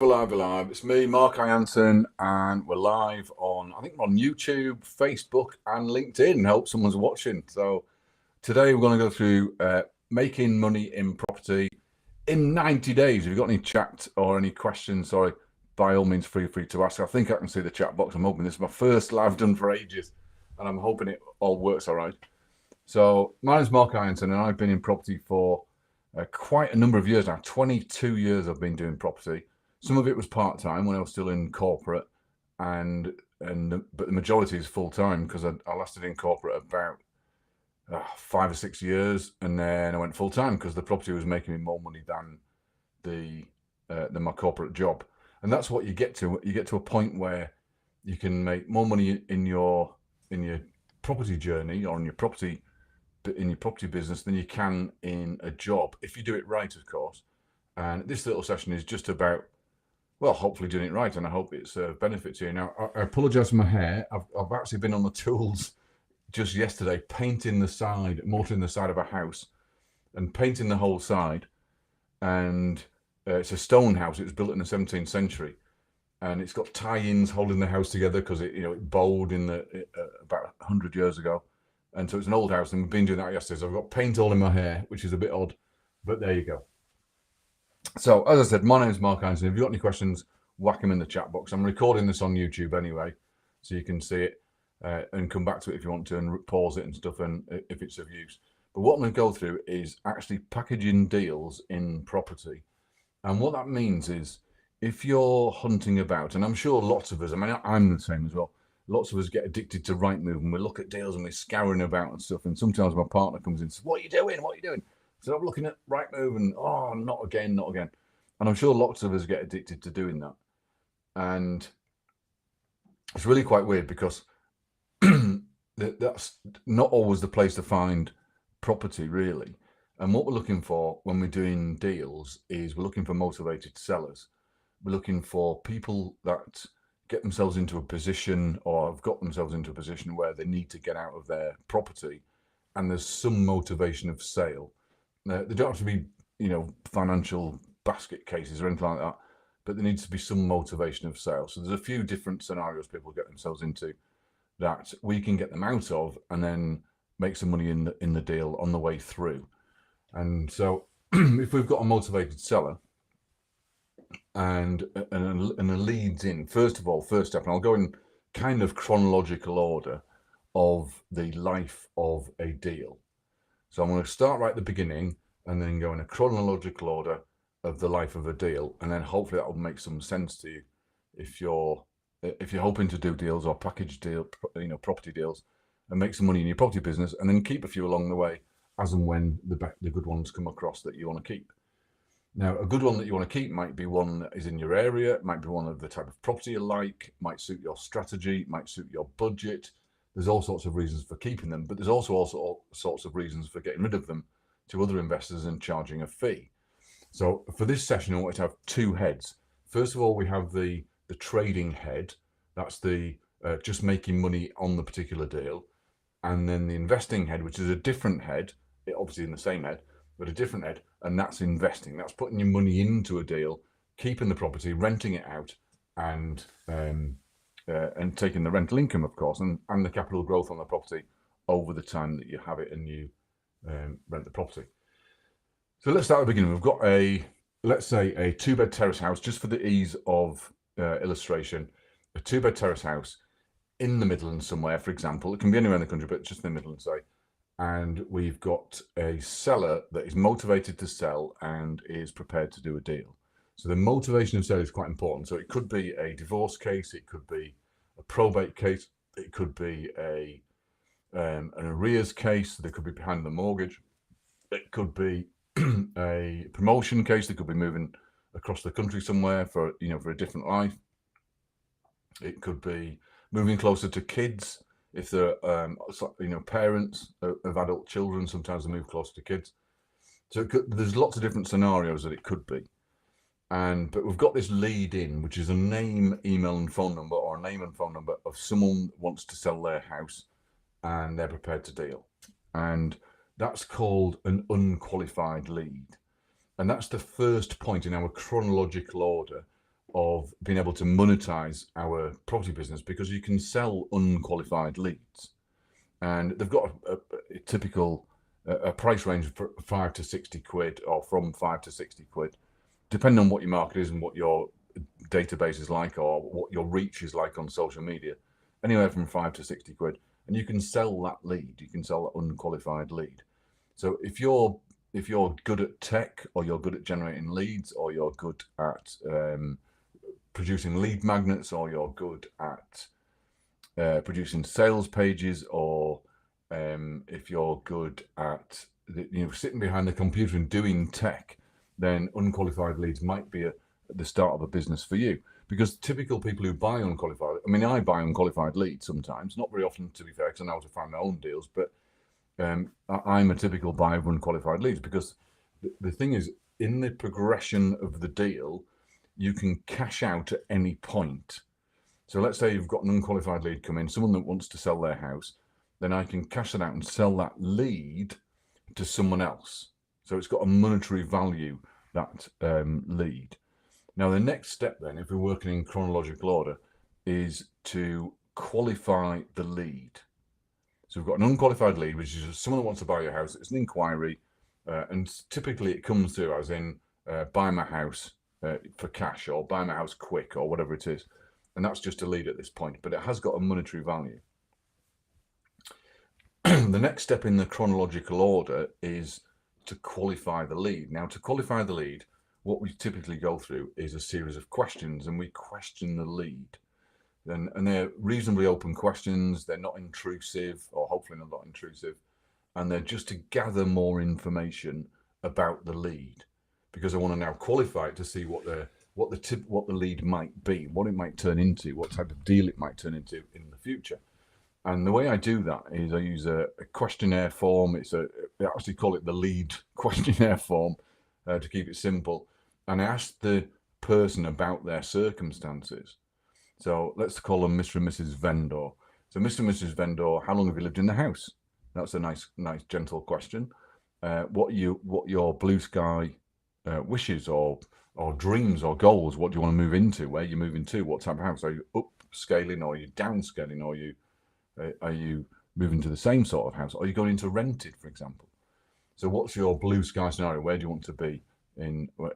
We're live. It's me, Mark Ianson, and we're live on, I think we're on YouTube, Facebook, and LinkedIn. Hope someone's watching. So today we're going to go through making money in property in 90 days. If you've got any chat or any questions, sorry, by all means, feel free to ask. I think I can see the chat box. I'm hoping this is my first live done for ages, and I'm hoping it all works all right. So my name's Mark Ianson, and I've been in property for quite a number of years now. 22 years I've been doing property. Some of it was part-time when I was still in corporate, but the majority is full-time because I lasted in corporate about 5 or 6 years, and then I went full-time because the property was making me more money than my corporate job. And that's what you get to. You get to a point where you can make more money in your property journey or in your property business than you can in a job if you do it right, of course. And this little session is just about, well, hopefully doing it right, and I hope it's a benefit to you. Now, I apologise for my hair. I've actually been on the tools just yesterday, mortaring the side of a house, and painting the whole side. And it's a stone house. It was built in the 17th century, and it's got tie-ins holding the house together because it bowed about 100 years ago, and so it's an old house. And we've been doing that yesterday. So I've got paint all in my hair, which is a bit odd, but there you go. So, as I said, my name is Mark Ianson. If you've got any questions, whack them in the chat box. I'm recording this on YouTube anyway, so you can see it and come back to it if you want to and pause it and stuff, and if it's of use. But what I'm going to go through is actually packaging deals in property. And what that means is if you're hunting about, and I'm sure lots of us, I mean, I'm the same as well, lots of us get addicted to Rightmove, and we look at deals and we're scouring about and stuff. And sometimes my partner comes in and says, "What are you doing? What are you doing?" So I'm looking at Rightmove and, oh, not again, not again. And I'm sure lots of us get addicted to doing that. And it's really quite weird because that's not always the place to find property, really. And what we're looking for when we're doing deals is we're looking for motivated sellers. We're looking for people that get themselves into a position or have got themselves into a position where they need to get out of their property, and there's some motivation of sale. They don't have to be, financial basket cases or anything like that, but there needs to be some motivation of sale. So there's a few different scenarios people get themselves into that we can get them out of and then make some money in the deal on the way through. And so if we've got a motivated seller and a leads in, first step, and I'll go in kind of chronological order of the life of a deal. So I'm going to start right at the beginning and then go in a chronological order of the life of a deal, and then hopefully that will make some sense to you if you're hoping to do deals or package property deals and make some money in your property business, and then keep a few along the way as and when the good ones come across that you want to keep. Now, a good one that you want to keep might be one that is in your area, it might be one of the type of property you like, might suit your strategy, might suit your budget. There's all sorts of reasons for keeping them, but there's also all sorts of reasons for getting rid of them to other investors and charging a fee. So for this session, I want to have two heads. First of all, we have the trading head. That's the just making money on the particular deal. And then the investing head, which is a different head, obviously in the same head, but a different head, and that's investing. That's putting your money into a deal, keeping the property, renting it out, and taking the rental income, of course, and the capital growth on the property over the time that you have it and you rent the property. So let's start at the beginning. We've got let's say a 2-bed terrace house, just for the ease of illustration, a 2-bed terrace house in the Midlands somewhere, for example. It can be anywhere in the country, but just in the Midlands, say. And we've got a seller that is motivated to sell and is prepared to do a deal. So the motivation of sale is quite important. So it could be a divorce case, it could be a probate case, it could be an arrears case that could be behind the mortgage, it could be a promotion case that could be moving across the country somewhere for a different life. It could be moving closer to kids. If they're parents of adult children, sometimes they move closer to kids. So there's lots of different scenarios that it could be. But we've got this lead in, which is a name, email, and phone number, or a name and phone number of someone that wants to sell their house and they're prepared to deal. And that's called an unqualified lead. And that's the first point in our chronological order of being able to monetize our property business, because you can sell unqualified leads, and they've got a typical a price range of 5 to 60 quid, or from 5 to 60 quid, depending on what your market is and what your database is like, or what your reach is like on social media. Anywhere from 5 to 60 quid, and you can sell that lead. You can sell that unqualified lead. So if you're good at tech, or you're good at generating leads, or you're good at producing lead magnets, or you're good at producing sales pages, or if you're good at sitting behind the computer and doing tech, then unqualified leads might be the start of a business for you. Because typical people who buy unqualified, I mean, I buy unqualified leads sometimes, not very often to be fair, because I know how to find my own deals, but I'm a typical buyer of unqualified leads, because the thing is, in the progression of the deal, you can cash out at any point. So let's say you've got an unqualified lead come in, someone that wants to sell their house, then I can cash that out and sell that lead to someone else. So it's got a monetary value, that lead. Now, the next step then, if we're working in chronological order, is to qualify the lead. So we've got an unqualified lead, which is someone that wants to buy your house. It's an inquiry, and typically it comes through as in buy my house for cash, or buy my house quick, or whatever it is. And that's just a lead at this point, but it has got a monetary value. The next step in the chronological order is to qualify the lead. Now, to qualify the lead, what we typically go through is a series of questions, and we question the lead. And they're reasonably open questions. They're not intrusive, or hopefully not intrusive, and they're just to gather more information about the lead, because I want to now qualify it to see what the lead might be, what it might turn into, what type of deal it might turn into in the future. And the way I do that is I use a questionnaire form. I actually call it the lead questionnaire form, to keep it simple. And I ask the person about their circumstances. So let's call them Mr. and Mrs. Vendor. So Mr. and Mrs. Vendor, how long have you lived in the house? That's a nice, gentle question. What your blue sky wishes, or dreams, or goals? What do you want to move into? Where are you moving to? What type of house? Are you upscaling, or are you downscaling, or are you moving to the same sort of house? Or are you going into rented, for example? So what's your blue sky scenario? Where do you want to be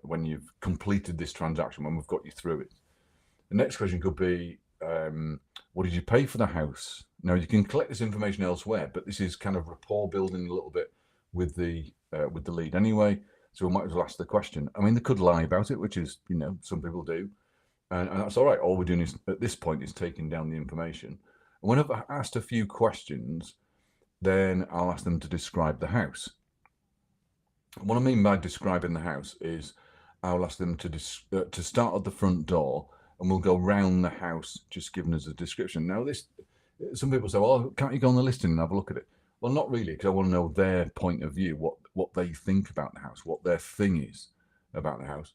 when you've completed this transaction, when we've got you through it? The next question could be, what did you pay for the house? Now, you can collect this information elsewhere, but this is kind of rapport building a little bit with the lead anyway. So we might as well ask the question. I mean, they could lie about it, which is, some people do, and that's all right. All we're doing is, at this point, is taking down the information. And when I've asked a few questions, then I'll ask them to describe the house. And what I mean by describing the house is I'll ask them to start at the front door, and we'll go round the house, just giving us a description. Now, some people say, well, can't you go on the listing and have a look at it? Well, not really, because I want to know their point of view, what they think about the house, what their thing is about the house.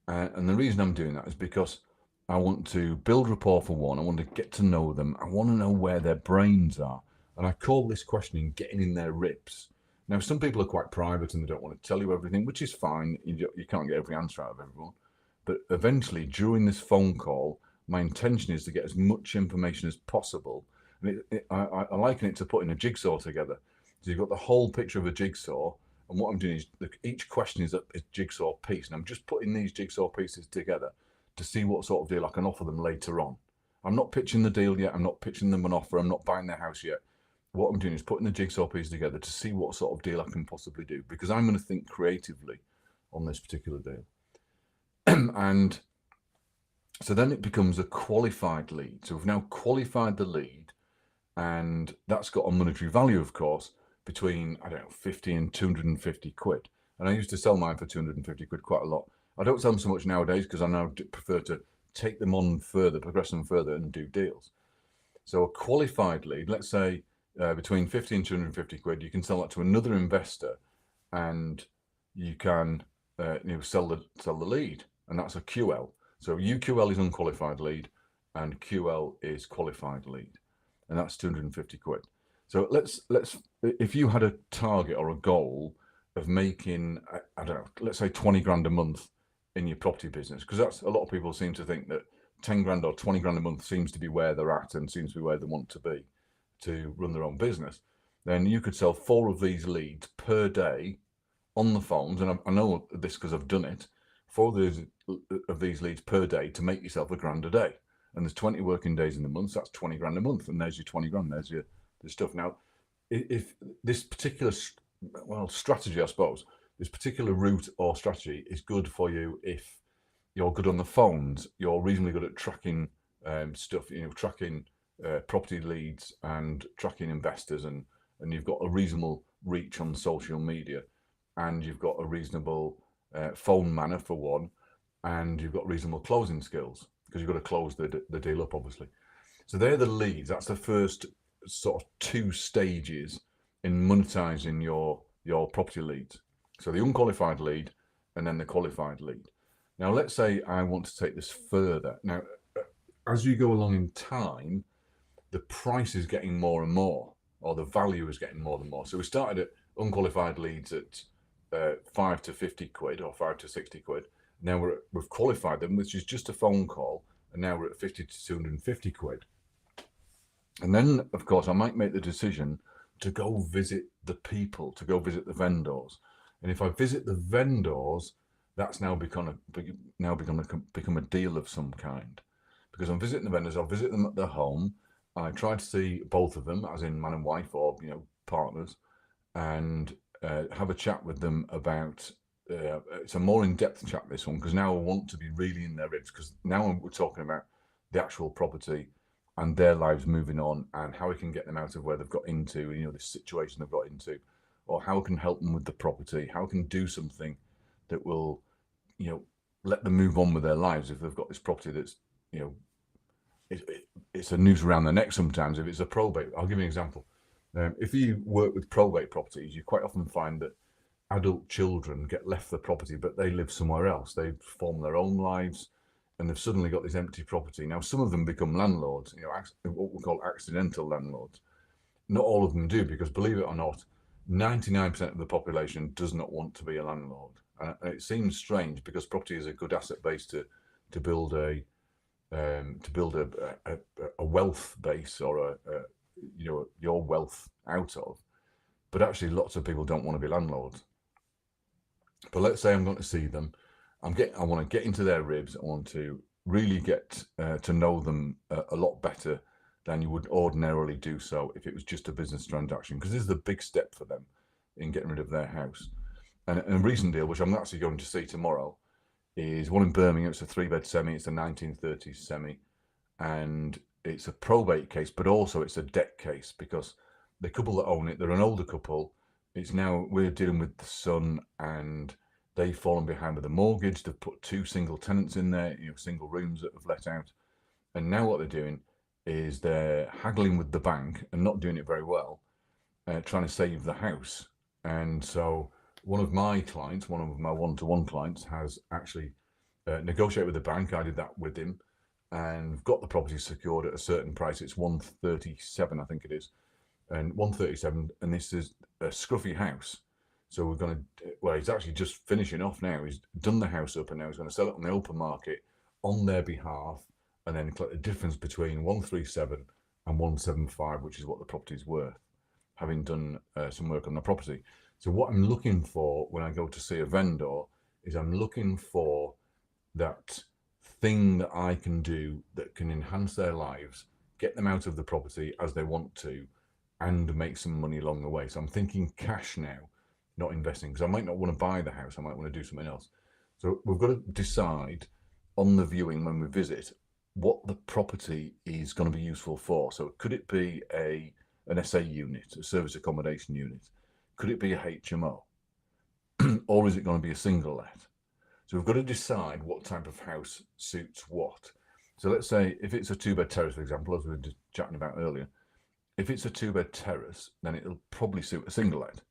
And the reason I'm doing that is because I want to build rapport, for one. I want to get to know them. I want to know where their brains are. And I call this questioning getting in their ribs. Now, some people are quite private and they don't want to tell you everything, which is fine. You can't get every answer out of everyone. But eventually, during this phone call, my intention is to get as much information as possible. And I liken it to putting a jigsaw together. So you've got the whole picture of a jigsaw. And what I'm doing is, each question is a jigsaw piece. And I'm just putting these jigsaw pieces together to see what sort of deal I can offer them later on. I'm not pitching the deal yet. I'm not pitching them an offer. I'm not buying their house yet. What I'm doing is putting the jigsaw pieces together to see what sort of deal I can possibly do, because I'm going to think creatively on this particular deal. And so then it becomes a qualified lead. So we've now qualified the lead, and that's got a monetary value, of course, between, 50 and 250 quid. And I used to sell mine for 250 quid quite a lot. I don't sell them so much nowadays, because I now prefer to take them on further, progress them further, and do deals. So a qualified lead, let's say between 50 and 250 quid, you can sell that to another investor, and you can sell the lead, and that's a QL. So UQL is unqualified lead, and QL is qualified lead, and that's 250 quid. So let's if you had a target or a goal of making, let's say 20 grand a month in your property business, because that's a lot of people seem to think that 10 grand or 20 grand a month seems to be where they're at and seems to be where they want to be to run their own business, then you could sell 4 of these leads per day on the phones. And I know this because I've done it. 4 of these leads per day to make yourself a grand a day. And there's 20 working days in the month, so that's 20 grand a month. And there's your 20 grand, there's your the stuff. Now, if this particular, strategy, I suppose, this particular route or strategy is good for you if you're good on the phones, you're reasonably good at tracking stuff, tracking property leads and tracking investors, and you've got a reasonable reach on social media, and you've got a reasonable phone manner for one, and you've got reasonable closing skills because you've got to close the deal up, obviously. So they're the leads. That's the first sort of 2 stages in monetizing your property leads. So the unqualified lead and then the qualified lead. Now, let's say I want to take this further. Now, as you go along in time, the price is getting more and more, or the value is getting more and more. So we started at unqualified leads at 5 to 50 quid or 5 to 60 quid. Now we've qualified them, which is just a phone call, and now we're at 50 to 250 quid. And then, of course, I might make the decision to go visit the people, to go visit the vendors. And if I visit the vendors, that's now become a deal of some kind, because I'm visiting the vendors. I'll visit them at their home. I try to see both of them, as in man and wife, or partners, and have a chat with them about. It's a more in-depth chat, this one, because now I want to be really in their ribs, because now we're talking about the actual property and their lives moving on, and how we can get them out of where they've got into, the situation they've got into, or how we can help them with the property, how we can do something that will, let them move on with their lives if they've got this property that's, it's a noose around their neck sometimes. If it's a probate, I'll give you an example. If you work with probate properties, you quite often find that adult children get left the property, but they live somewhere else. They form their own lives, and they've suddenly got this empty property. Now, some of them become landlords, what we call accidental landlords. Not all of them do, because believe it or not, 99% of the population does not want to be a landlord. And it seems strange, because property is a good asset base to build a wealth base, or your wealth out of. But actually, lots of people don't want to be landlords. But let's say I'm going to see them. I want to get into their ribs. I want to really get to know them a lot better than you would ordinarily do so if it was just a business transaction, because this is the big step for them in getting rid of their house. And a recent deal, which I'm actually going to see tomorrow, is one in Birmingham. It's a 3-bed semi. It's a 1930s semi, and it's a probate case, but also it's a debt case, because the couple that own it, they're an older couple. We're dealing with the son, and they've fallen behind with the mortgage. They've put 2 single tenants in there, single rooms that have let out. And now what they're doing is they're haggling with the bank and not doing it very well, trying to save the house. And so one of my clients, one of my one-to-one clients, has actually negotiated with the bank. I did that with him, and got the property secured at a certain price. It's 137, I think it is. And 137, and this is a scruffy house. So we're going to, he's actually just finishing off now. He's done the house up, and now he's going to sell it on the open market on their behalf, and then collect the difference between 137 and 175, which is what the property's worth, having done some work on the property. So what I'm looking for when I go to see a vendor is I'm looking for that thing that I can do that can enhance their lives, get them out of the property as they want to, and make some money along the way. So I'm thinking cash now, not investing, because I might not want to buy the house. I might want to do something else. So we've got to decide on the viewing when we visit what the property is going to be useful for. So could it be an SA unit, a service accommodation unit? Could it be a HMO? Or is it going to be a single let? So we've got to decide what type of house suits what. So let's say if it's a 2-bed terrace, for example, as we were just chatting about earlier, if it's a 2-bed terrace, then it'll probably suit a single let.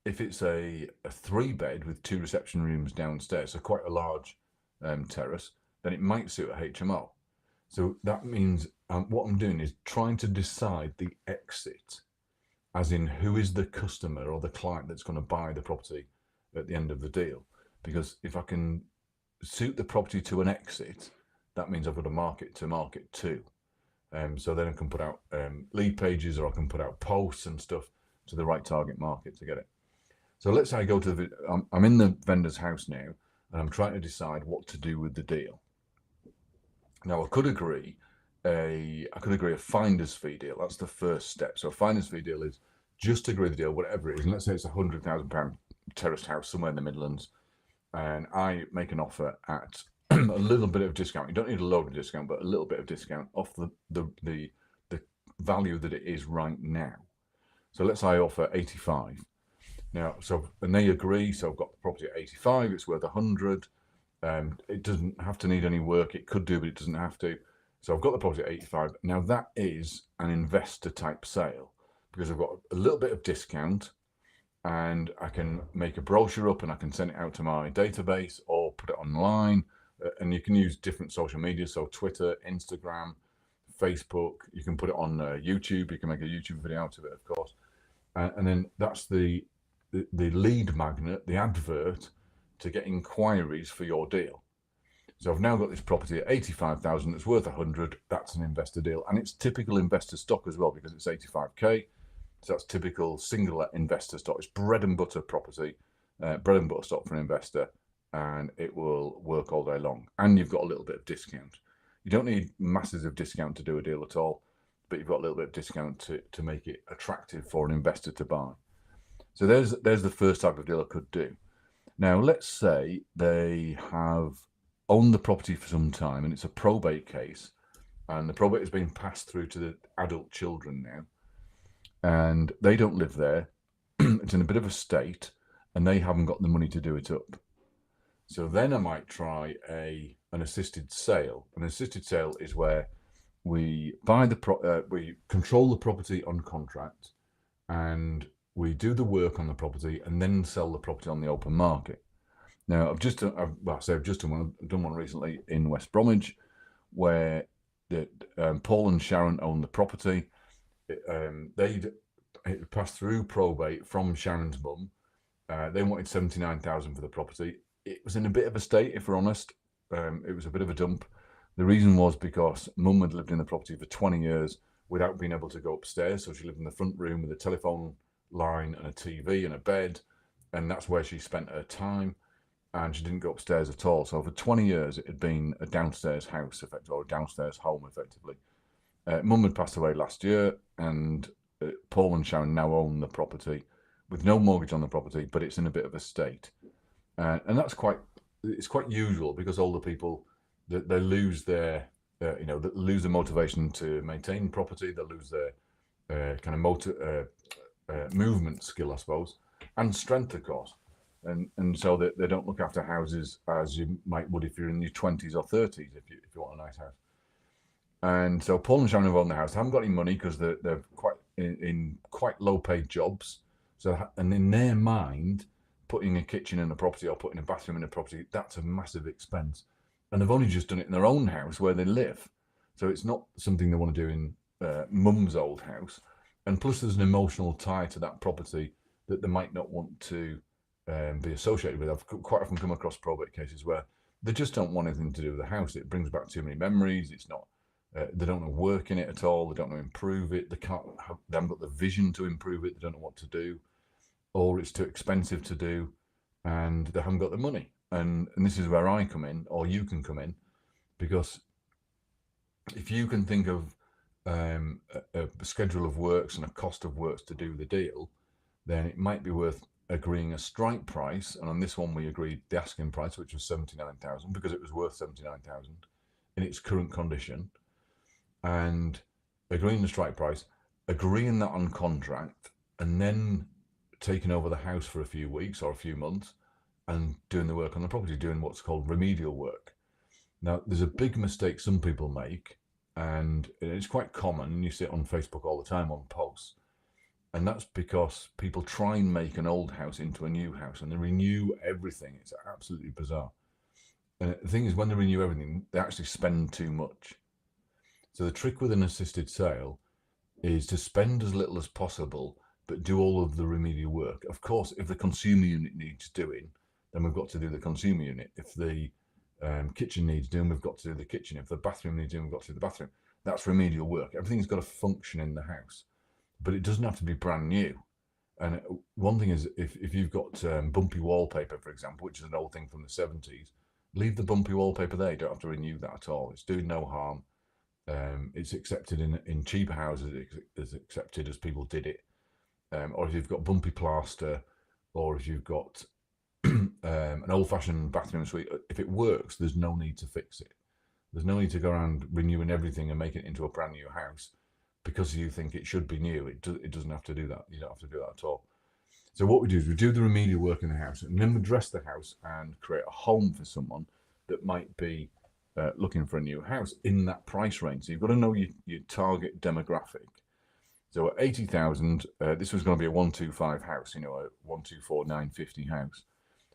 If it's a 3-bed with 2 reception rooms downstairs, so quite a large terrace, then it might suit a HMO. So that means what I'm doing is trying to decide the exit, as in who is the customer or the client that's going to buy the property at the end of the deal. Because if I can suit the property to an exit, that means I've got to market to market to. So then I can put out lead pages, or I can put out posts and stuff to the right target market to get it. So let's say I go to I'm in the vendor's house now, and I'm trying to decide what to do with the deal. Now I could agree a finder's fee deal. That's the first step. So a finder's fee deal is just agree the deal, whatever it is. And let's say it's £100,000 terraced house somewhere in the Midlands, and I make an offer at a little bit of discount. You don't need a load of discount, but a little bit of discount off the value that it is right now. So let's say I offer 85. Now, and they agree. So I've got the property at 85. It's worth 100. It doesn't have to need any work. It could do, but it doesn't have to. So I've got the property at 85. Now that is an investor type sale, because I've got a little bit of discount, and I can make a brochure up and I can send it out to my database or put it online. And you can use different social media, so Twitter, Instagram, Facebook. You can put it on YouTube. You can make a YouTube video out of it, of course. And then that's the lead magnet, the advert, to get inquiries for your deal. So I've now got this property at 85,000. It's worth 100. That's an investor deal, and it's typical investor stock as well, because it's 85k. So that's typical single investor stock. It's bread and butter property, bread and butter stock for an investor, and it will work all day long. And you've got a little bit of discount. You don't need masses of discount to do a deal at all, but you've got a little bit of discount to make it attractive for an investor to buy. So there's the first type of deal I could do. Now, let's say they have owned the property for some time and it's a probate case, and the probate has been passed through to the adult children now, and they don't live there. It's in a bit of a state, and they haven't got the money to do it up. So then I might try an assisted sale. An assisted sale is where we buy we control the property on contract, and we do the work on the property and then sell the property on the open market. Now, I've done one recently in West Bromwich, where Paul and Sharon own the property. It passed through probate from Sharon's mum. They wanted 79,000 for the property. It was in a bit of a state, if we're honest. It was a bit of a dump. The reason was because mum had lived in the property for 20 years without being able to go upstairs. So she lived in the front room with a telephone line and a TV and a bed, and that's where she spent her time, and she didn't go upstairs at all. So for 20 years it had been a downstairs house, effectively, or a downstairs home, effectively. Mum had passed away last year, and Paul and Sharon now own the property with no mortgage on the property, but it's in a bit of a state, and it's quite usual, because older people, they lose their they lose the motivation to maintain property. They lose their kind of movement skill, I suppose, and strength, of course, and so they don't look after houses as you would if you're in your 20s or 30s, if you want a nice house. And so Paul and Sharon have owned the house. They haven't got any money because they're quite in quite low paid jobs. So, and in their mind, putting a kitchen in a property or putting a bathroom in a property, that's a massive expense. And they've only just done it in their own house where they live. So it's not something they want to do in mum's old house. And plus, there's an emotional tie to that property that they might not want to be associated with. I've quite often come across probate cases where they just don't want anything to do with the house. It brings back too many memories. It's not. They don't know work in it at all. They don't know improve it. They haven't got the vision to improve it. They don't know what to do, or it's too expensive to do, and they haven't got the money. And this is where I come in, or you can come in, because if you can think of a schedule of works and a cost of works to do the deal, then it might be worth agreeing a strike price. And on this one, we agreed the asking price, which was 79,000, because it was worth 79,000 in its current condition. And agreeing the strike price, agreeing that on contract, and then taking over the house for a few weeks or a few months and doing the work on the property, doing what's called remedial work. Now, there's a big mistake some people make, and it's quite common. You see it on Facebook all the time on posts. And that's because people try and make an old house into a new house, and they renew everything. It's absolutely bizarre. And the thing is, when they renew everything, they actually spend too much. So the trick with an assisted sale is to spend as little as possible, but do all of the remedial work. Of course, if the consumer unit needs doing, then we've got to do the consumer unit. If the kitchen needs doing, we've got to do the kitchen. If the bathroom needs doing, we've got to do the bathroom. That's remedial work. Everything's got to function in the house, but it doesn't have to be brand new. And one thing is, if you've got bumpy wallpaper, for example, which is an old thing from the 70s, leave the bumpy wallpaper there. You don't have to renew that at all. It's doing no harm. It's accepted in cheaper houses. It's accepted as people did it. Or if you've got bumpy plaster, or if you've got an old-fashioned bathroom suite, if it works, there's no need to fix it. There's no need to go around renewing everything and making it into a brand new house because you think it should be new. It doesn't have to do that. You don't have to do that at all. So what we do is we do the remedial work in the house, and then we dress the house and create a home for someone that might be looking for a new house in that price range. So you've got to know your target demographic. So at 80,000, this was going to be a 125 house, a 124,950 house,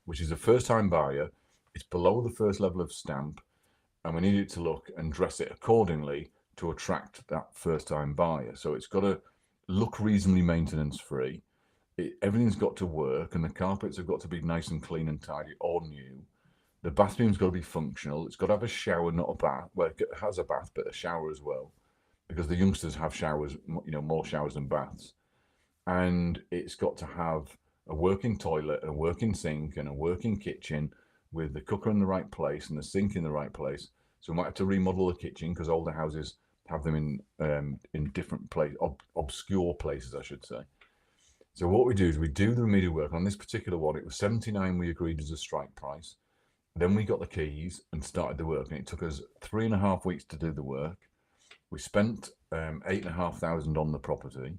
which is a first-time buyer. It's below the first level of stamp, and we need it to look and dress it accordingly to attract that first-time buyer. So it's got to look reasonably maintenance-free. Everything's got to work, and the carpets have got to be nice and clean and tidy or new. The bathroom's got to be functional. It's got to have a shower, not a bath. Well, it has a bath, but a shower as well, because the youngsters have showers, more showers than baths. And it's got to have a working toilet, and a working sink, and a working kitchen with the cooker in the right place and the sink in the right place. So we might have to remodel the kitchen because older houses have them in different places, obscure places, I should say. So what we do is we do the remedial work. On this particular one, it was 79 we agreed as a strike price. Then we got the keys and started the work, and it took us 3.5 weeks to do the work. We spent 8,500 on the property,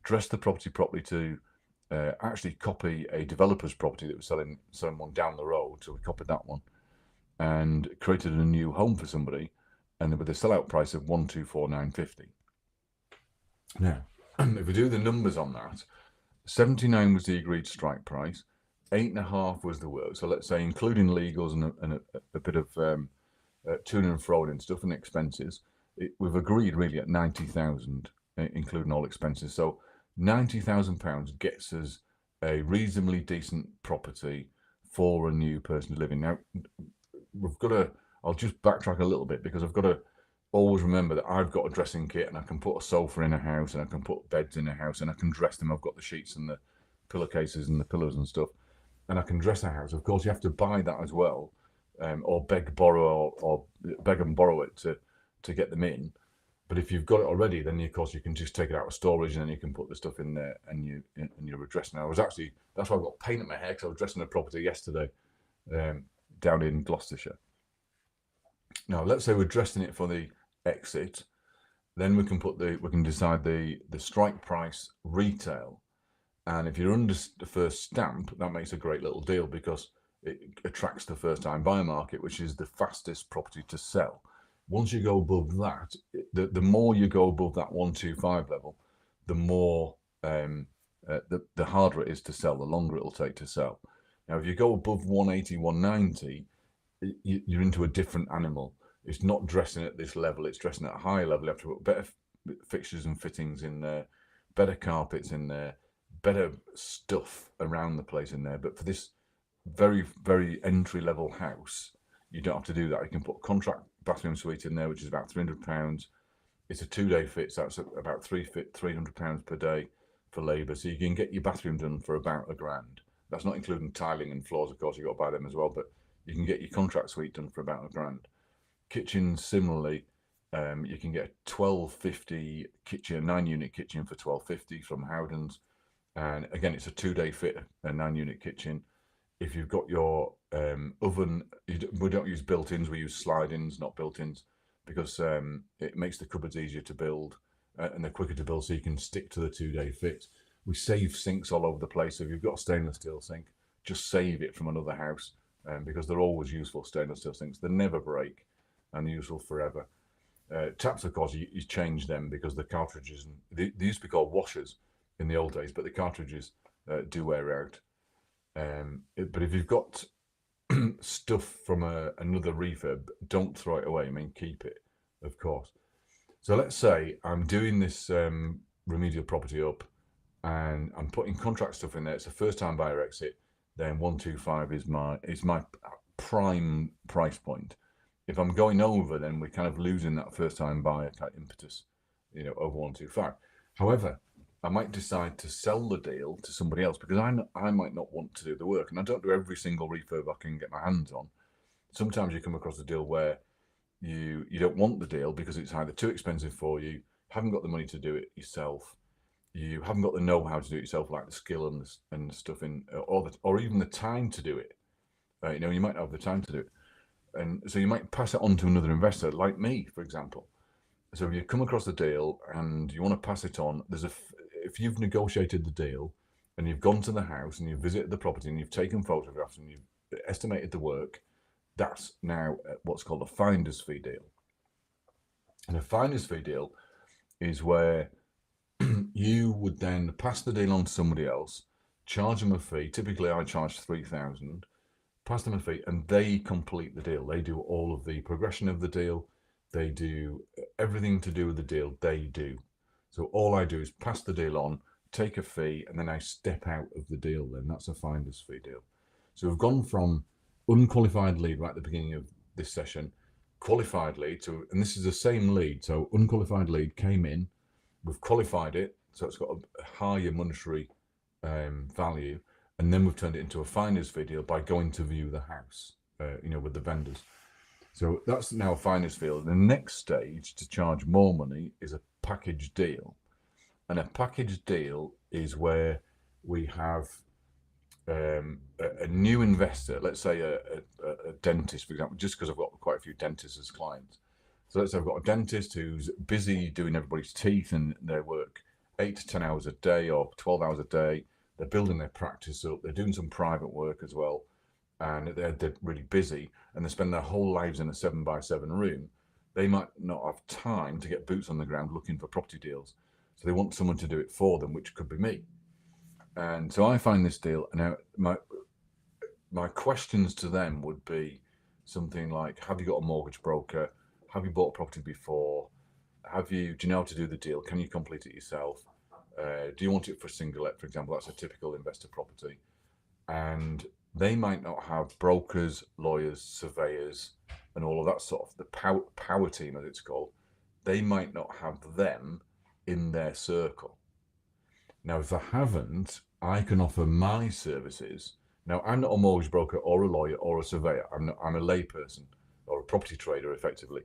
dressed the property properly to actually copy a developer's property that was selling one down the road. So we copied that one and created a new home for somebody, and with a sellout price of 124,950. Now, if we do the numbers on that, 79 was the agreed strike price, 8.5 was the work. So let's say including legals and a bit of tuning and throwing and stuff and expenses, we've agreed really at 90,000, including all expenses. So £90,000 gets us a reasonably decent property for a new person to live in. Now, I'll just backtrack a little bit because I've got to always remember that I've got a dressing kit, and I can put a sofa in a house, and I can put beds in a house, and I can dress them. I've got the sheets and the pillowcases and the pillows and stuff, and I can dress a house. Of course, you have to buy that as well, or beg and borrow it to get them in. But if you've got it already, then of course you can just take it out of storage, and then you can put the stuff in there, and you're dressing. That's why I've got paint in my hair, because I was dressing a property yesterday down in Gloucestershire. Now, let's say we're dressing it for the exit, then we can decide the strike price retail, and if you're under the first stamp, that makes a great little deal because it attracts the first time buyer market, which is the fastest property to sell. Once you go above that, the more you go above that 125 level, the more the harder it is to sell, the longer it'll take to sell. Now, if you go above 180, 190, you're into a different animal. It's not dressing at this level, it's dressing at a higher level. You have to put better fixtures and fittings in there, better carpets in there, better stuff around the place in there. But for this very, very entry-level house, you don't have to do that. You can put a contract bathroom suite in there, which is about £300. It's a 2-day fit, so that's about £300 per day for labour. So you can get your bathroom done for about £1,000. That's not including tiling and floors, of course, you've got to buy them as well, but you can get your contract suite done for about £1,000. Kitchen, similarly, you can get a 1250 kitchen, a 9-unit kitchen for 1250 from Howdens. And again, it's a 2-day fit, a 9-unit kitchen. If you've got your oven, we don't use built-ins, we use slide-ins, not built-ins, because it makes the cupboards easier to build and they're quicker to build, so you can stick to the 2-day fit. We save sinks all over the place. So if you've got a stainless steel sink, just save it from another house because they're always useful, stainless steel sinks. They never break and they're useful forever. Taps, of course, you change them because the cartridges, they used to be called washers in the old days, but the cartridges do wear out. But if you've got stuff from another refurb, don't throw it away. I mean, keep it, of course. So let's say I'm doing this remedial property up and I'm putting contract stuff in there. It's a first time buyer exit. Then 125 is my prime price point. If I'm going over, then we're kind of losing that first time buyer kind of impetus, over 125. However, I might decide to sell the deal to somebody else because I might not want to do the work, and I don't do every single refurb I can get my hands on. Sometimes you come across a deal where you don't want the deal because it's either too expensive for you, haven't got the money to do it yourself, you haven't got the know-how to do it yourself, like the skill and the stuff or even the time to do it. You might not have the time to do it, and so you might pass it on to another investor, like me, for example. So if you come across the deal and you want to pass it on, if you've negotiated the deal and you've gone to the house and you've visited the property and you've taken photographs and you've estimated the work, that's now what's called a finder's fee deal. And a finder's fee deal is where you would then pass the deal on to somebody else, charge them a fee. Typically, I charge $3,000, pass them a fee, and they complete the deal. They do all of the progression of the deal. They do everything to do with the deal. They do. So all I do is pass the deal on, take a fee, and then I step out of the deal. Then that's a finder's fee deal. So we've gone from unqualified lead right at the beginning of this session, qualified lead and this is the same lead. So unqualified lead came in, we've qualified it, so it's got a higher monetary value, and then we've turned it into a finder's fee deal by going to view the house, with the vendors. So that's now a finder's fee. The next stage to charge more money is a package deal, and a package deal is where we have a new investor, let's say a dentist, for example, just because I've got quite a few dentists as clients. So let's say I've got a dentist who's busy doing everybody's teeth and they work 8 to 10 hours a day or 12 hours a day. They're building their practice up. They're doing some private work as well. And they're really busy and they spend their whole lives in a 7x7 room. They might not have time to get boots on the ground looking for property deals. So they want someone to do it for them, which could be me. And so I find this deal. Now, my questions to them would be something like, have you got a mortgage broker? Have you bought a property before? Do you know how to do the deal? Can you complete it yourself? Do you want it for single let, for example? That's a typical investor property. And they might not have brokers, lawyers, surveyors, and all of that sort of the power team, as it's called. They might not have them in their circle. Now, if I haven't, I can offer my services. Now, I'm not a mortgage broker or a lawyer or a surveyor. I'm a layperson or a property trader, effectively.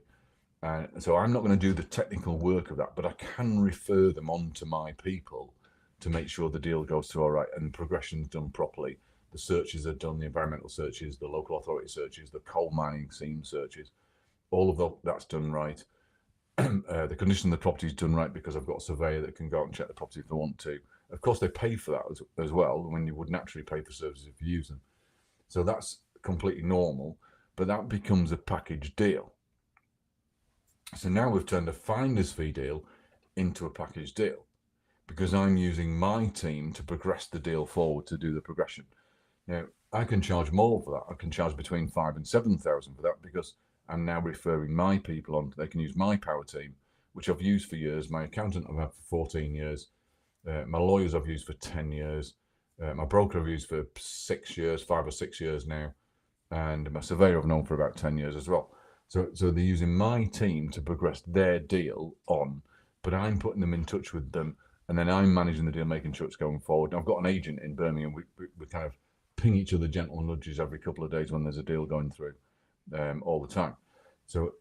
And so I'm not going to do the technical work of that, but I can refer them on to my people to make sure the deal goes through all right and progression's done properly. The searches are done, the environmental searches, the local authority searches, the coal mining seam searches, all of that's done right. The condition of the property is done right because I've got a surveyor that can go out and check the property if they want to. Of course, they pay for that as well, when you would naturally pay for services if you use them. So that's completely normal, but that becomes a package deal. So now we've turned a finder's fee deal into a package deal because I'm using my team to progress the deal forward, to do the progression. Now, I can charge more for that. I can charge between 5,000 and 7,000 for that because I'm now referring my people on. They can use my power team, which I've used for years. My accountant I've had for 14 years. My lawyers I've used for 10 years. My broker I've used for 6 years, 5 or 6 years now. And my surveyor I've known for about 10 years as well. So they're using my team to progress their deal on, but I'm putting them in touch with them, and then I'm managing the deal, making sure it's going forward. And I've got an agent in Birmingham. We kind of ping each other gentle nudges every couple of days when there's a deal going through, all the time. So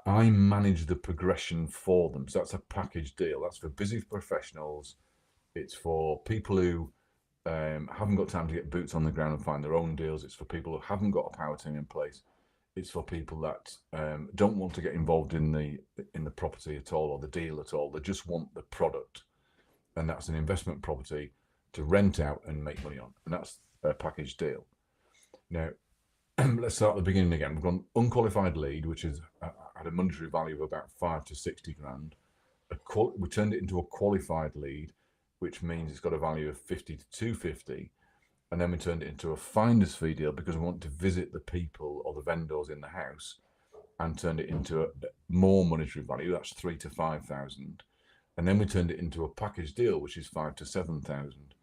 I manage the progression for them. So that's a package deal. That's for busy professionals. It's for people who haven't got time to get boots on the ground and find their own deals. It's for people who haven't got a power team in place. It's for people that don't want to get involved in the property at all or the deal at all. They just want the product, and that's an investment property to rent out and make money on, and that's a package deal. Now, let's start at the beginning again. We've gone unqualified lead, which is at a monetary value of about 5 to 60 grand. We turned it into a qualified lead, which means it's got a value of 50 to 250. And then we turned it into a finder's fee deal because we want to visit the people or the vendors in the house, and turned it into a more monetary value. That's 3 to 5,000. And then we turned it into a package deal, which is 5 to 7,000.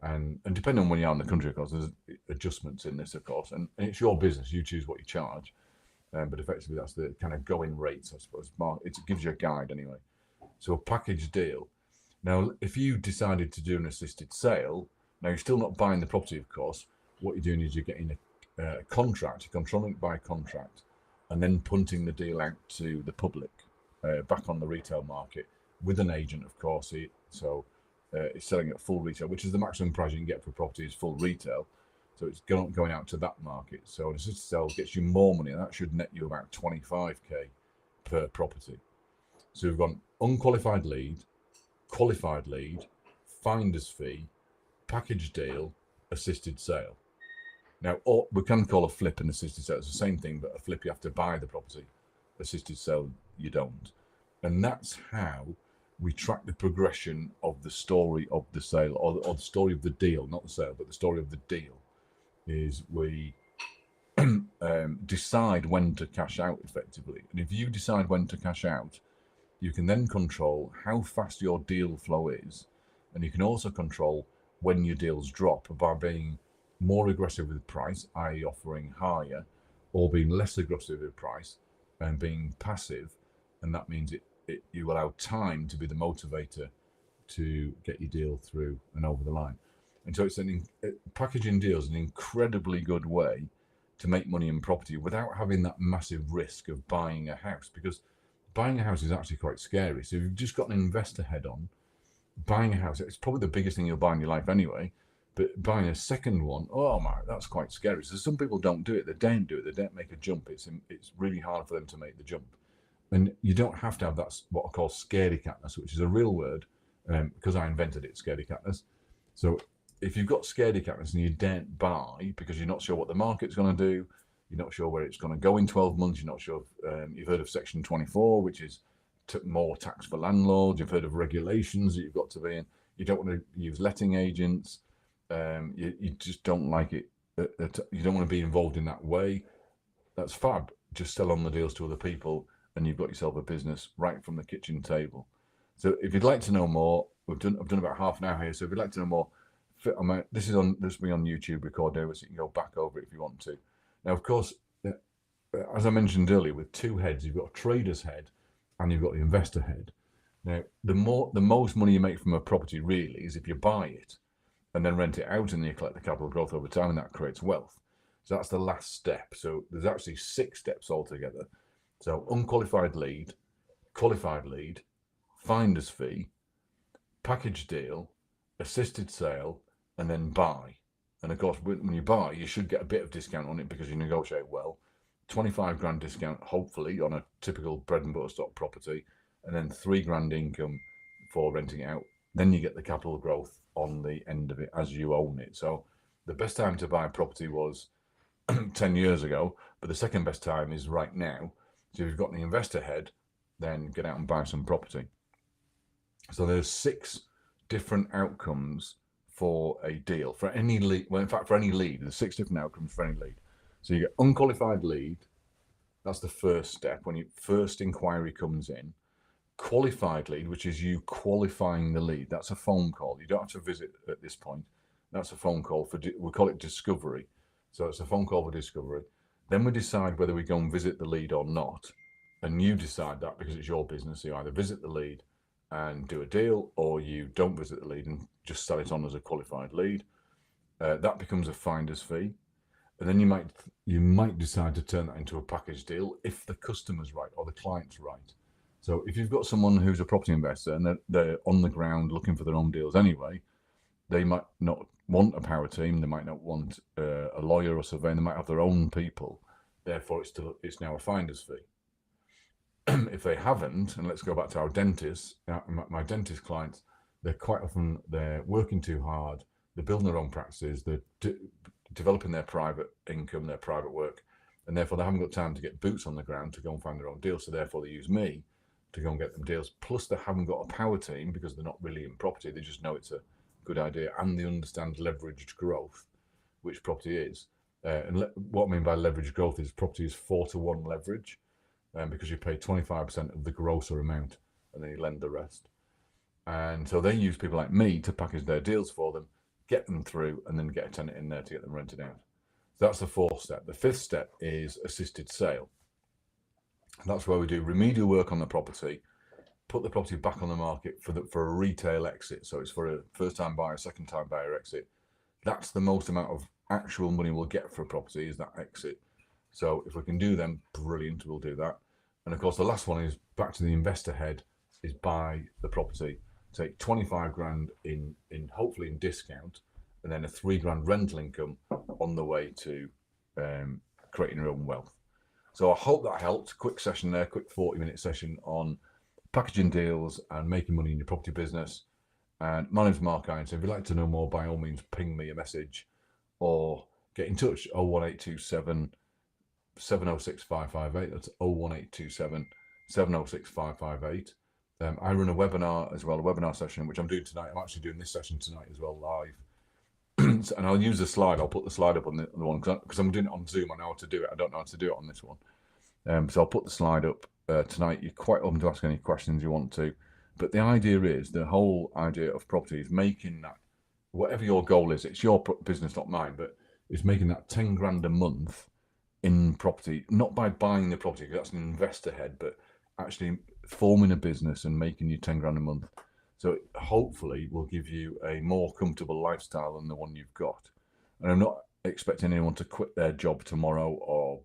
And depending on when you are in the country, of course, there's adjustments in this, of course, and it's your business. You choose what you charge, but effectively that's the kind of going rates, I suppose. It gives you a guide anyway. So a package deal. Now, if you decided to do an assisted sale, now you're still not buying the property, of course. What you're doing is you're getting a contract, you're controlling it by contract, and then punting the deal out to the public, back on the retail market with an agent, of course. It's selling at full retail, which is the maximum price you can get for property is full retail. So it's going out to that market. So an assisted sale gets you more money, and that should net you about 25k per property. So we've got unqualified lead, qualified lead, finder's fee, package deal, assisted sale. Now, we can call a flip an assisted sale. It's the same thing, but a flip you have to buy the property. Assisted sale, you don't. And that's how we track the progression of the story of the sale, or the story of the deal, not the sale, but the story of the deal. Is we decide when to cash out effectively. And if you decide when to cash out, you can then control how fast your deal flow is. And you can also control when your deals drop by being more aggressive with price, i.e. offering higher, or being less aggressive with price and being passive. And that means you allow time to be the motivator to get your deal through and over the line. And so packaging deals is an incredibly good way to make money in property without having that massive risk of buying a house, because buying a house is actually quite scary. So if you've just got an investor head on, buying a house, it's probably the biggest thing you'll buy in your life anyway. But buying a second one, oh my, that's quite scary. So some people don't do it. They don't do it. They don't make a jump. It's really hard for them to make the jump. And you don't have to have that, what I call scaredy catness, which is a real word, because I invented it, scaredy catness. So if you've got scaredy catness and you don't buy because you're not sure what the market's going to do, you're not sure where it's going to go in 12 months, you're not sure, you've heard of Section 24, which is more tax for landlords, you've heard of regulations that you've got to be in, you don't want to use letting agents, you just don't like it, you don't want to be involved in that way. That's fab. Just sell on the deals to other people and you've got yourself a business right from the kitchen table. So if you'd like to know more, I've done about half an hour here, so if you'd like to know more, this will be on YouTube recorded, so you can go back over it if you want to. Now, of course, as I mentioned earlier, with two heads, you've got a trader's head and you've got the investor head. Now, the most money you make from a property really is if you buy it and then rent it out and you collect the capital growth over time, and that creates wealth. So that's the last step. So there's actually 6 steps altogether. So unqualified lead, qualified lead, finder's fee, package deal, assisted sale, and then buy. And of course, when you buy, you should get a bit of discount on it because you negotiate well. 25 grand discount, hopefully, on a typical bread and butter stock property, and then 3 grand income for renting it out. Then you get the capital growth on the end of it as you own it. So the best time to buy a property was 10 years ago, but the second best time is right now. So if you've got the investor head, then get out and buy some property. So there's 6 different outcomes for a deal, for any lead. Well, in fact, for any lead, there's 6 different outcomes for any lead. So you get unqualified lead. That's the first step when your first inquiry comes in. Qualified lead, which is you qualifying the lead. That's a phone call. You don't have to visit at this point. That's a phone call we call it discovery. So it's a phone call for discovery. Then we decide whether we go and visit the lead or not. And you decide that because it's your business. You either visit the lead and do a deal, or you don't visit the lead and just sell it on as a qualified lead. That becomes a finder's fee. And then you might decide to turn that into a package deal if the customer's right or the client's right. So if you've got someone who's a property investor and they're on the ground looking for their own deals anyway, they might not want a power team, they might not want a lawyer or surveyor, they might have their own people. Therefore, it's now a finder's fee. If they haven't, and let's go back to our dentists, my dentist clients, they're working too hard, they're building their own practices, they're developing their private income, their private work, and therefore they haven't got time to get boots on the ground to go and find their own deals. So therefore they use me to go and get them deals. Plus they haven't got a power team because they're not really in property. They just know it's a good idea and they understand leveraged growth, which property is. And what I mean by leveraged growth is property is 4-to-1 leverage, because you pay 25% of the grosser amount and then you lend the rest. And so they use people like me to package their deals for them, get them through, and then get a tenant in there to get them rented out. So that's the fourth step. The fifth step is assisted sale. That's where we do remedial work on the property, put the property back on the market for a retail exit. So it's for a first-time buyer, second-time buyer exit. That's the most amount of actual money we'll get for a property, is that exit. So if we can do them, brilliant, we'll do that. And of course, the last one is back to the investor head, is buy the property, take 25 grand in hopefully in discount, and then a 3 grand rental income on the way to creating your own wealth. So I hope that helped. Quick session there, quick 40-minute session on packaging deals and making money in your property business. And my name's Mark Irons. If you'd like to know more, by all means, ping me a message or get in touch. 01827 706 558. That's 01827 706 558. I run a webinar as well, a webinar session, which I'm doing tonight. I'm actually doing this session tonight as well, live. And I'll use the slide. I'll put the slide up on the one because I'm doing it on Zoom. I know how to do it. I don't know how to do it on this one. So I'll put the slide up tonight. You're quite open to ask any questions you want to. But the idea is, the whole idea of property is making that, whatever your goal is, it's your business, not mine, but it's making that 10 grand a month in property, not by buying the property, because that's an investor head, but actually forming a business and making you 10 grand a month. So it hopefully will give you a more comfortable lifestyle than the one you've got. And I'm not expecting anyone to quit their job tomorrow or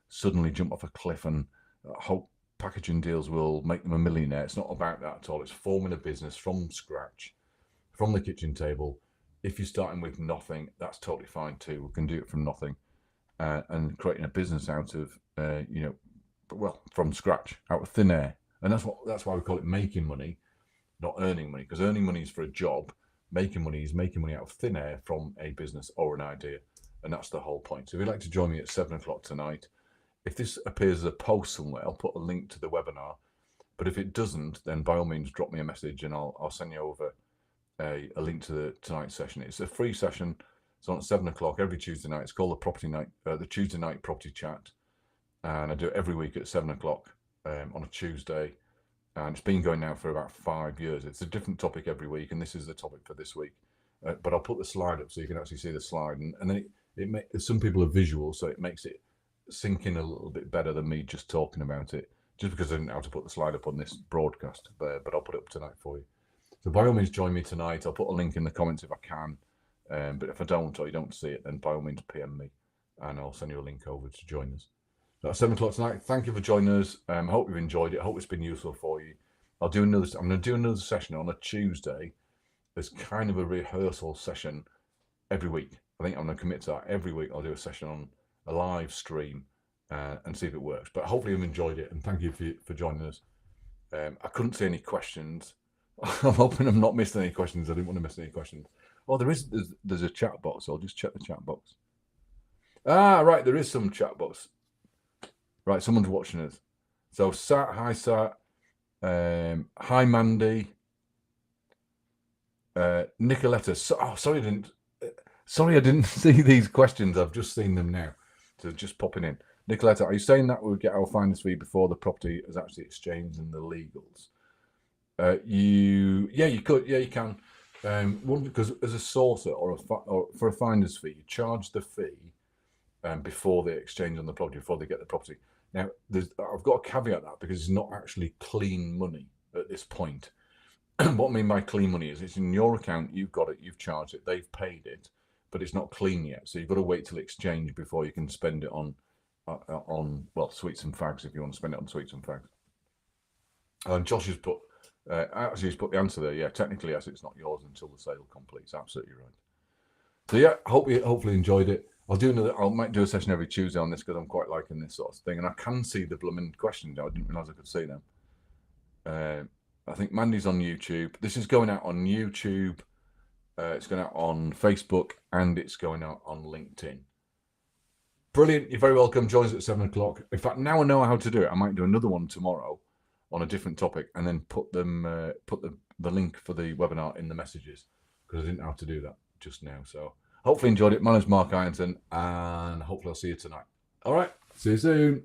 suddenly jump off a cliff and hope packaging deals will make them a millionaire. It's not about that at all. It's forming a business from scratch, from the kitchen table. If you're starting with nothing, that's totally fine too. We can do it from nothing, and creating a business out of, from scratch, out of thin air. And that's why we call it making money, not earning money, because earning money is for a job. Making money is making money out of thin air from a business or an idea. And that's the whole point. So if you'd like to join me at 7 o'clock tonight, if this appears as a post somewhere, I'll put a link to the webinar. But if it doesn't, then by all means, drop me a message and I'll send you over a link to tonight's session. It's a free session. It's on at 7 o'clock every Tuesday night. It's called the Property Night, the Tuesday Night Property Chat. And I do it every week at 7 o'clock on a Tuesday. And it's been going now for about 5 years. It's a different topic every week, and this is the topic for this week. But I'll put the slide up so you can actually see the slide. And then some people are visual, so it makes it sink in a little bit better than me just talking about it, just because I didn't know how to put the slide up on this broadcast. But I'll put it up tonight for you. So by all means, join me tonight. I'll put a link in the comments if I can. But if I don't, or you don't see it, then by all means, PM me, and I'll send you a link over to join us. So at 7 o'clock tonight. Thank you for joining us. I hope you've enjoyed it. I hope it's been useful for you. I'm going to do another session on a Tuesday. There's kind of a rehearsal session every week. I think I'm going to commit to that. Every week I'll do a session on a live stream and see if it works. But hopefully you've enjoyed it, and thank you for joining us. I couldn't see any questions. I'm hoping I've not missed any questions. I didn't want to miss any questions. Oh, there's a chat box. I'll just check the chat box. Right, there is some chat box. Right, someone's watching us. So Sat, hi Sat. Hi Mandy. Nicoletta. Sorry I didn't see these questions. I've just seen them now. So just popping in. Nicoletta, are you saying that we'll get our finder's fee before the property is actually exchanged and the legals? You could. Yeah, you can. One, because as a sourcer or for a finder's fee, you charge the fee before they exchange on the property, before they get the property. Now, I've got to caveat that because it's not actually clean money at this point. What I mean by clean money is it's in your account, you've got it, you've charged it, they've paid it, but it's not clean yet. So you've got to wait till exchange before you can spend it on sweets and fags, if you want to spend it on sweets and fags. And Josh has put he's put the answer there. Yeah, technically yes, it's not yours until the sale completes. Absolutely right. So yeah, hopefully enjoyed it. I might do a session every Tuesday on this because I'm quite liking this sort of thing, and I can see the blooming questions now. I didn't realise I could see them. I think Mandy's on YouTube. This is going out on YouTube. It's going out on Facebook, and it's going out on LinkedIn. Brilliant. You're very welcome. Join us at 7 o'clock. In fact, now I know how to do it. I might do another one tomorrow on a different topic, and then put the link for the webinar in the messages, because I didn't know how to do that just now. So hopefully enjoyed it. My name's Mark Ironton, and hopefully I'll see you tonight. All right. See you soon.